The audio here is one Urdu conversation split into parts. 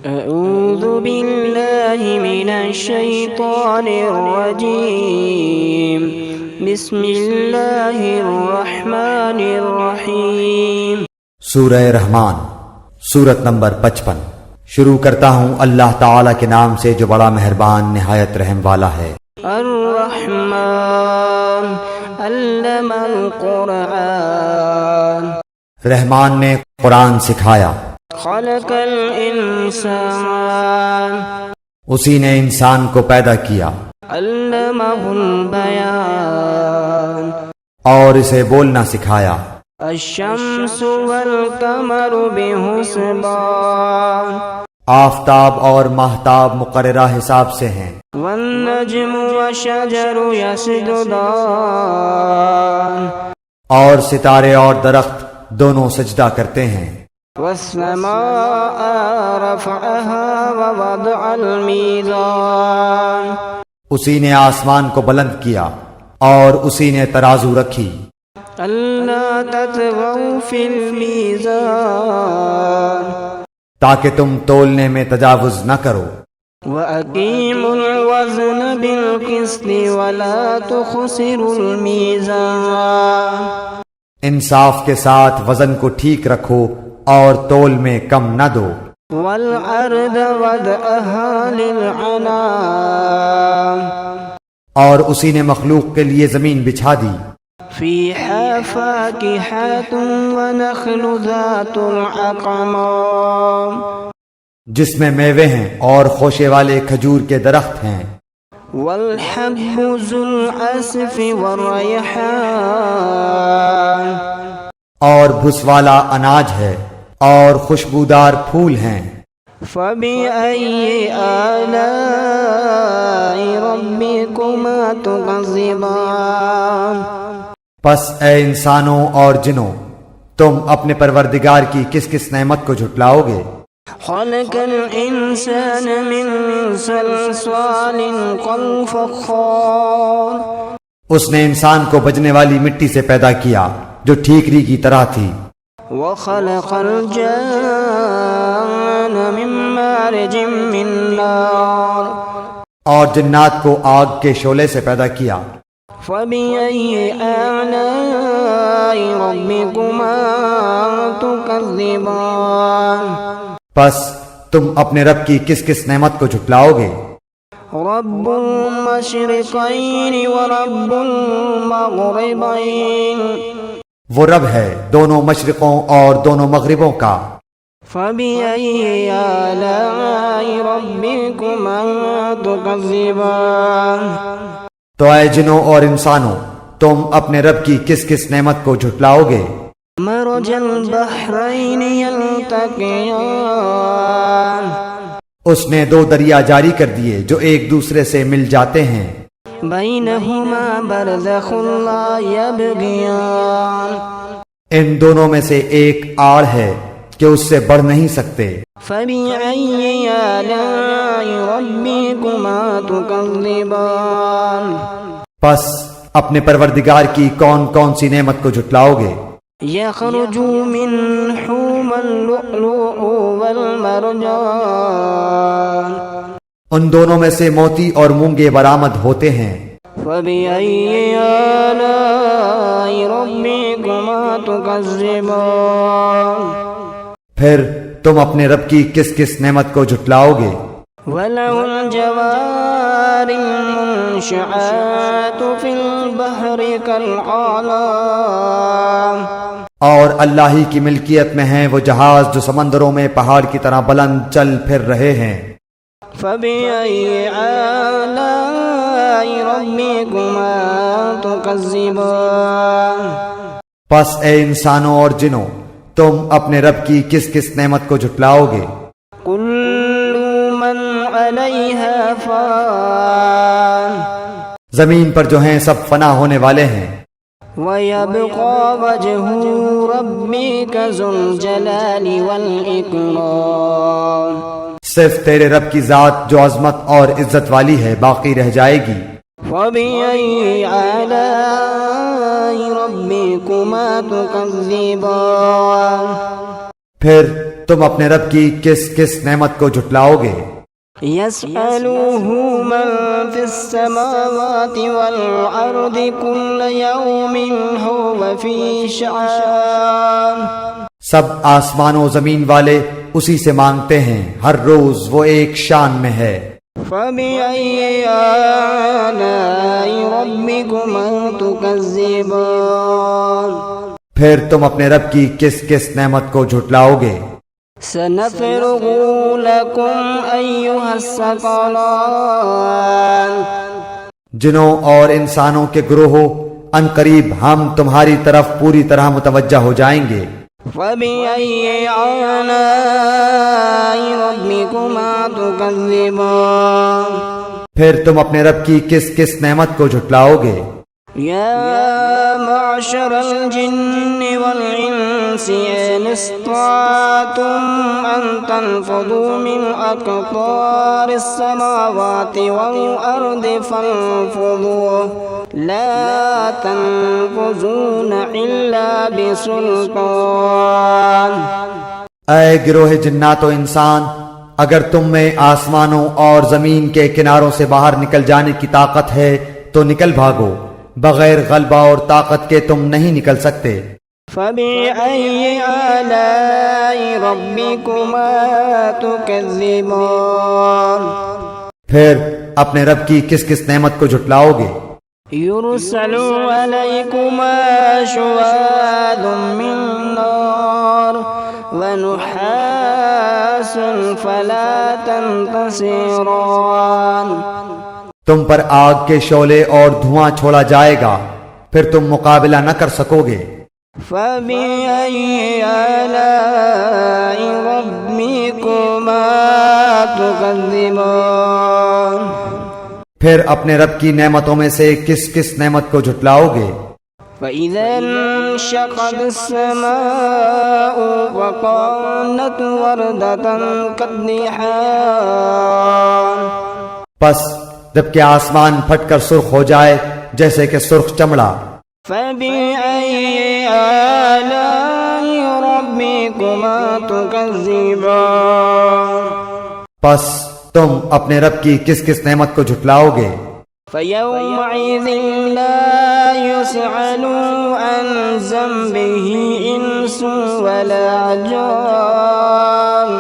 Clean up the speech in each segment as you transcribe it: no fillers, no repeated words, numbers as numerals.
أعوذ بالله من الشيطان الرجيم بسم الله الرحمن الرحيم سورہ رحمان، سورت نمبر 55۔ شروع کرتا ہوں اللہ تعالی کے نام سے جو بڑا مہربان نہایت رحم والا ہے۔ الرحمن علم القرآن رحمان نے قرآن سکھایا، خلق الانسان اسی نے انسان کو پیدا کیا، علمہ البیان اور اسے بولنا سکھایا۔ الشمس والقمر بحسبان آفتاب اور ماہتاب مقررہ حساب سے ہیں، والنجم والشجر يسجدان اور ستارے اور درخت دونوں سجدہ کرتے ہیں۔ والسماء رفعها ووضع الميزان اسی نے آسمان کو بلند کیا اور اسی نے ترازو رکھی، ألا تطغوا في الميزان تاکہ تم تولنے میں تجاوز نہ کرو۔ وأقيموا الوزن بالقسط ولا تخسروا الميزان انصاف کے ساتھ وزن کو ٹھیک رکھو اور تول میں کم نہ دو۔ والأرض وضعها للعنام اور اسی نے مخلوق کے لیے زمین بچھا دی، فيها فاكهة ونخل ذات الأكمام جس میں میوے ہیں اور خوشے والے کھجور کے درخت ہیں، والحب ذو العصف والريحان اور بھس والا اناج ہے اور خوشبودار پھول ہیں۔ فبأي آلاء ربكما تكذبان پس اے انسانوں اور جنوں، تم اپنے پروردگار کی کس کس نعمت کو جھٹلاؤ گے؟ خلق الإنسان من صلصال كالفخار اس نے انسان کو بجنے والی مٹی سے پیدا کیا جو ٹھیکری کی طرح تھی، وخلق الجان من مارج من نار اور جنات کو آگ کے شعلے سے پیدا کیا۔ فبأي آلاء ربكما تكذبان پس تم اپنے رب کی کس کس نعمت کو جھٹلاؤ گے؟ رب المشرقين ورب المغربين وہ رب ہے دونوں مشرقوں اور دونوں مغربوں کا۔ فبأي آلاء ربكما تكذبان تو اے جنوں اور انسانوں، تم اپنے رب کی کس کس نعمت کو جھٹلاؤ گے؟ مرج البحرين يلتقيان اس نے دو دریا جاری کر دیے جو ایک دوسرے سے مل جاتے ہیں، بينهما برزخ لا يبغيان ان دونوں میں سے ایک آڑ ہے کہ اس سے بڑھ نہیں سکتے۔ فبأي آلاء ربكما تكذبان پس اپنے پروردگار کی کون کون سی نعمت کو جھٹلاؤ گے؟ يخرج منهما اللؤلؤ والمرجان ان دونوں میں سے موتی اور مونگے برآمد ہوتے ہیں۔ فبأي آلاء ربكما تكذبان پھر تم اپنے رب کی کس کس نعمت کو جھٹلاؤ گے؟ وله الجوار المنشآت في البحر كالأعلام اور اللہ ہی کی ملکیت میں ہیں وہ جہاز جو سمندروں میں پہاڑ کی طرح بلند چل پھر رہے ہیں۔ فبأي آلاء ربكما تكذبان پس اے انسانوں اور جنوں، تم اپنے رب کی کس کس نعمت کو جھٹلاؤ گے؟ كل من عليها فان زمین پر جو ہیں سب فنا ہونے والے ہیں، ويبقى وجه ربك ذو الجلال والإكرام صرف تیرے رب کی ذات جو عظمت اور عزت والی ہے باقی رہ جائے گی۔ فبأي آلاء ربكما تكذبان پھر تم اپنے رب کی کس کس نعمت کو جھٹلاؤ گے؟ يسأله من في السماوات والأرض كل يوم هو في شأن سب آسمان و زمین والے اسی سے مانگتے ہیں، ہر روز وہ ایک شان میں ہے۔ فبأي آلاء ربكما تكذبان پھر تم اپنے رب کی کس کس نعمت کو جھٹلاؤ گے؟ سنفرغ لكم أيها الثقلان جنوں اور انسانوں کے گروہوں، ان قریب ہم تمہاری طرف پوری طرح متوجہ ہو جائیں گے۔ فبأي آلاء ربكما تكذبان پھر تم اپنے رب کی کس کس نعمت کو جھٹلاؤ گے؟ يا معشر الجن والإنس إن استطعتم أن تنفذوا من أقطار السماوات والأرض فانفذوا لا تنفذون إلا بسلطان اے گروہ جنات و انسان، اگر تم میں آسمانوں اور زمین کے کناروں سے باہر نکل جانے کی طاقت ہے تو نکل بھاگو، بغیر غلبہ اور طاقت کے تم نہیں نکل سکتے۔ فبأي آلاء ربكما تكذبان پھر اپنے رب کی کس کس نعمت کو جھٹلاؤ گے؟ يرسل عليكما شواظ من نار ونحاس فلا تنتصران تم پر آگ کے شعلے اور دھواں چھوڑا جائے گا، پھر تم مقابلہ نہ کر سکو گے۔ فبأي آلاء ربكما تكذبان پھر اپنے رب کی نعمتوں میں سے کس کس نعمت کو جھٹلاؤ گے؟ فإذا انشقت السماء وكانت وردة كالدحان پس جبکہ آسمان پھٹ کر سرخ ہو جائے جیسے کہ سرخ چمڑا۔ فبأي آلاء ربكما تكذبان پس تم اپنے رب کی کس کس نعمت کو جھٹلاؤ گے؟ فيومئذ لا يسأل عن ذنبه إنس ولا جان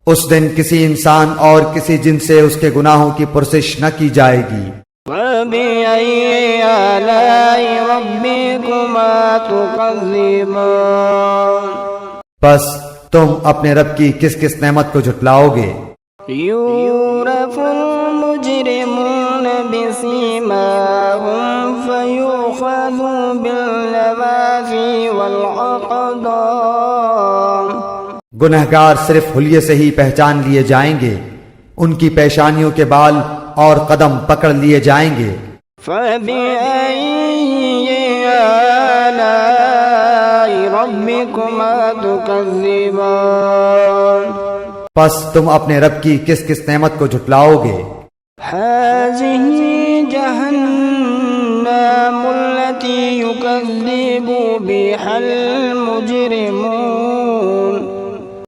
اس دن کسی انسان اور کسی جن سے اس کے گناہوں کی پرسش نہ کی جائے گی۔ فبأي آلاء ربكما تكذبان بس تم اپنے رب کی کس کس نعمت کو جھٹلاؤ گے؟ يعرف المجرمون بسيماهم فيؤخذ بالنواصي والأقدام گنہگار صرف حلیے سے ہی پہچان لیے جائیں گے، ان کی پیشانیوں کے بال اور قدم پکڑ لیے جائیں گے۔ فبأي آلاء ربكما تكذبان پس تم اپنے رب کی کس کس نعمت کو جھٹلاؤ گے؟ هذه جهنم التي يكذب بها المجرمون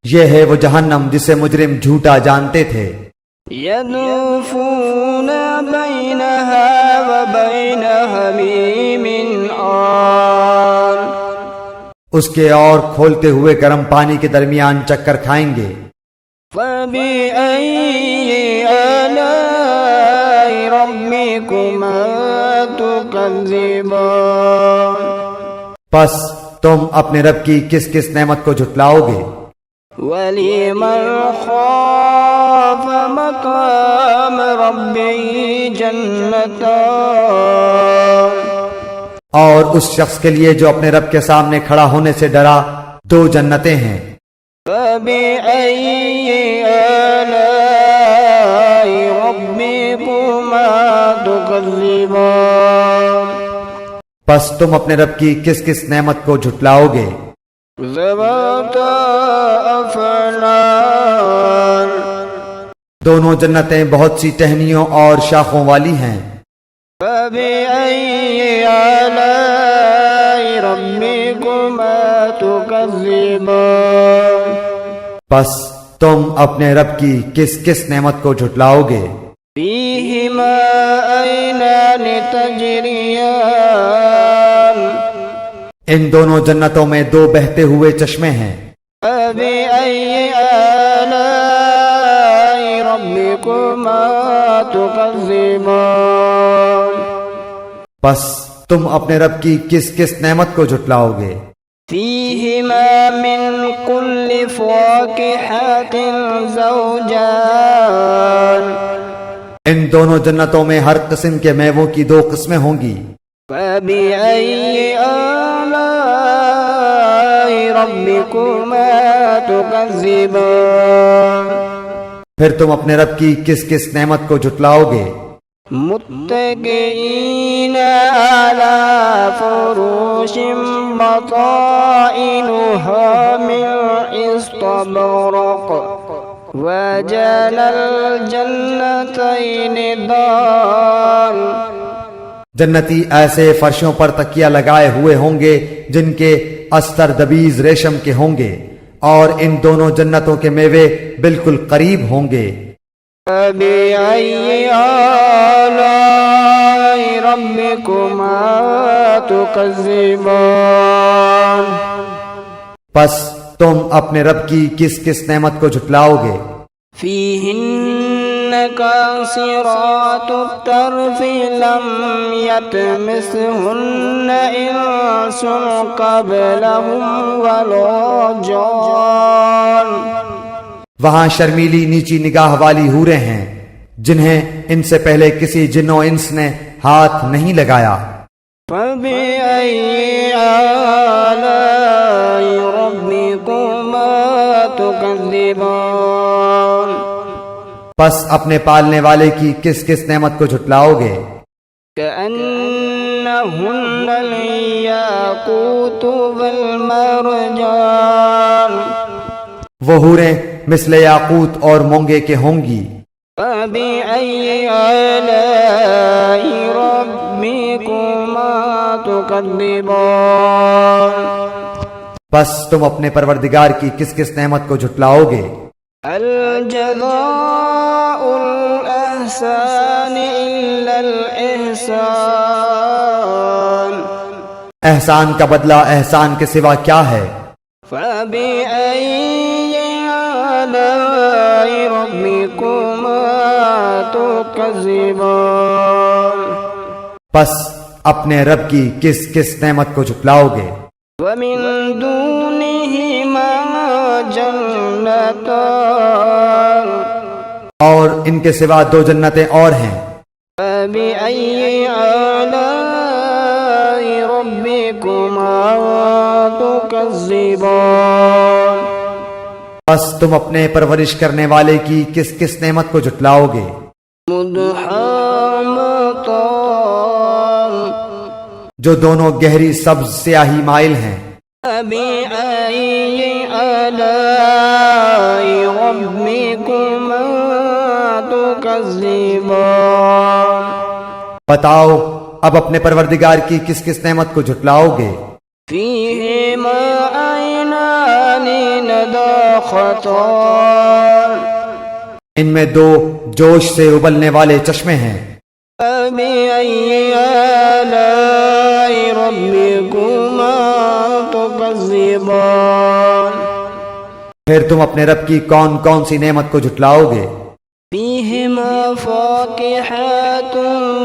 یہ ہے وہ جہنم جسے مجرم جھوٹا جانتے تھے۔ يدوفون بينها وبين حميم آن اس کے اور کھولتے ہوئے گرم پانی کے درمیان چکر کھائیں گے۔ فبأي آلاء ربكما تكذبان پس تم اپنے رب کی کس کس نعمت کو جھٹلاؤ گے؟ ولمن خاف مقام ربه جنتان اور اس شخص کے لیے جو اپنے رب کے سامنے کھڑا ہونے سے ڈرا، دو جنتیں ہیں۔ فبأي آلاء ربكما تكذبان پس تم اپنے رب کی کس کس نعمت کو جھٹلاؤ گے؟ ذواتا افنان دونوں جنتیں بہت سی ٹہنیوں اور شاخوں والی ہیں۔ فبأي آلاء ربكما تكذبان پس تم اپنے رب کی کس کس نعمت کو جھٹلاؤ گے؟ فیہما عینان تجریان ان دونوں جنتوں میں دو بہتے ہوئے چشمے ہیں۔ فبأي آلاء ربكما تكذبان پس تم اپنے رب کی کس کس نعمت کو جھٹلاؤ گے؟ فيهما من كل فاكهة زوجان ان دونوں جنتوں میں ہر قسم کے میووں کی دو قسمیں ہوں گی۔ فبأي آلاء ربكما تكذبان پھر تم اپنے رب کی کس کس نعمت کو جھٹلاؤ گے؟ متكئين على فروش بطائنها من استبرق وجنى الجنتين دان جنتی ایسے فرشوں پر تکیہ لگائے ہوئے ہوں گے جن کے استر دبیز ریشم کے ہوں گے، اور ان دونوں جنتوں کے میوے بالکل قریب ہوں گے۔ فبأي آلاء ربكما تكذبان پس تم اپنے رب کی کس کس نعمت کو جھٹلاؤ گے؟ فيهن قاصرات الطرف لم يطمثهن إنس قبلهم ولا جان وہاں شرمیلی نیچی نگاہ والی حوریں ہیں جنہیں ان سے پہلے کسی جن و انس نے ہاتھ نہیں لگایا۔ فبأي آلاء ربكما تكذبان پس اپنے پالنے والے کی کس کس نعمت کو جھٹلاؤ گے؟ كأنهن الياقوت والمرجان وہ حوریں مثل یاقوت اور مونگے کے ہوں گی۔ فبأي آلاء ربكما تكذبان پس تم اپنے پروردگار کی کس کس نعمت کو جھٹلاؤ گے؟ الجزاء الإحسان إلا الإحسان احسان کا بدلہ احسان کے سوا کیا ہے؟ فبأي آلاء ربكما تكذبان پس اپنے رب کی کس کس نعمت کو جھٹلاؤ گے؟ ومن دونهما جنتان اور ان کے سوا دو جنتیں اور ہیں۔ فبأي آلاء ربكما تكذبان پس تم اپنے پرورش کرنے والے کی کس کس نعمت کو جھٹلاؤ گے؟ مدحامتان جو دونوں گہری سبز سیاہی مائل ہیں۔ فبأي آلاء ربكما تكذبان بتاؤ اب اپنے پروردگار کی کس کس نعمت کو جھٹلاؤ گے؟ فيهما عينان نضاختان ان میں دو جوش سے ابلنے والے چشمے ہیں۔ فبأي آلاء ربكما تكذبان پھر تم اپنے رب کی کون کون سی نعمت کو جھٹلاؤ گے؟ فيهما فاكهة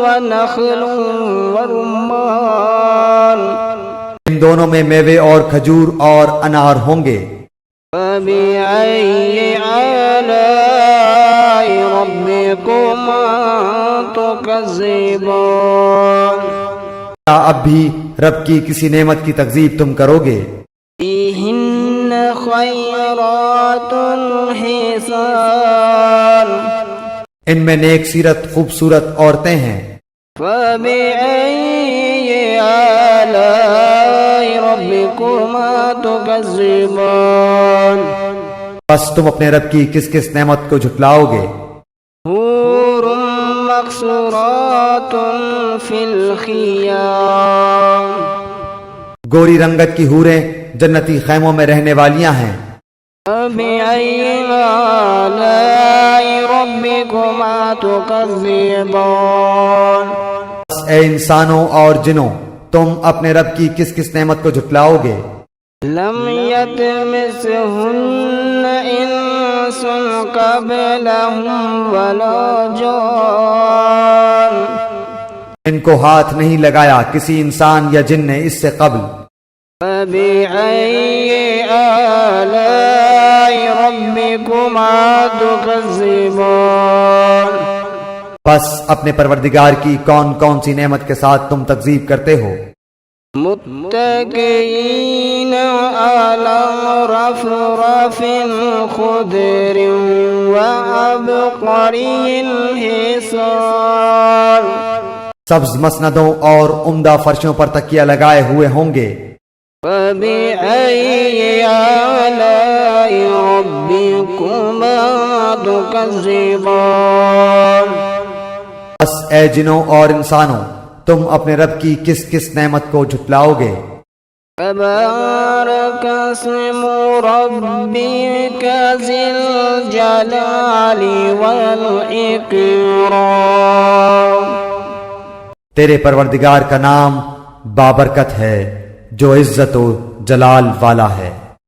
ونخل ورمان ان دونوں میں میوے اور کھجور اور انار ہوں گے۔ فبأي آلاء ربكما تكذبان کیا اب بھی رب کی کسی نعمت کی تکذیب تم کرو گے؟ فيهن خيرات حسان ان میں نیک سیرت خوبصورت عورتیں ہیں۔ فبأي آلاء ربكما تكذبان پس تم اپنے رب کی کس کس نعمت کو جھٹلاؤ گے؟ حور مقصورات في الخيام گوری رنگت کی حوریں جنتی خیموں میں رہنے والیاں ہیں۔ فبأي آلاء ربكما تكذبان اے انسانوں اور جنوں، تم اپنے رب کی کس کس نعمت کو جھٹلاؤ گے؟ لم يطمثهن إنس قبلهم ولا جان ان کو ہاتھ نہیں لگایا کسی انسان یا جن نے اس سے قبل۔ فبأي آلاء ربكما تكذبان بس اپنے پروردگار کی کون کون سی نعمت کے ساتھ تم تکذیب کرتے ہو؟ متكئين على رفرف خضر وعبقري حصان سبز مسندوں اور عمدہ فرشوں پر تکیہ لگائے ہوئے ہوں گے۔ فبأي آلاء ربكما تكذبان بس اے جنوں اور انسانوں، تم اپنے رب کی کس کس نعمت کو جھٹلاؤ گے؟ تبارك اسم ربك ذي الجلال والإكرام تیرے پروردگار کا نام بابرکت ہے جو عزت و جلال والا ہے۔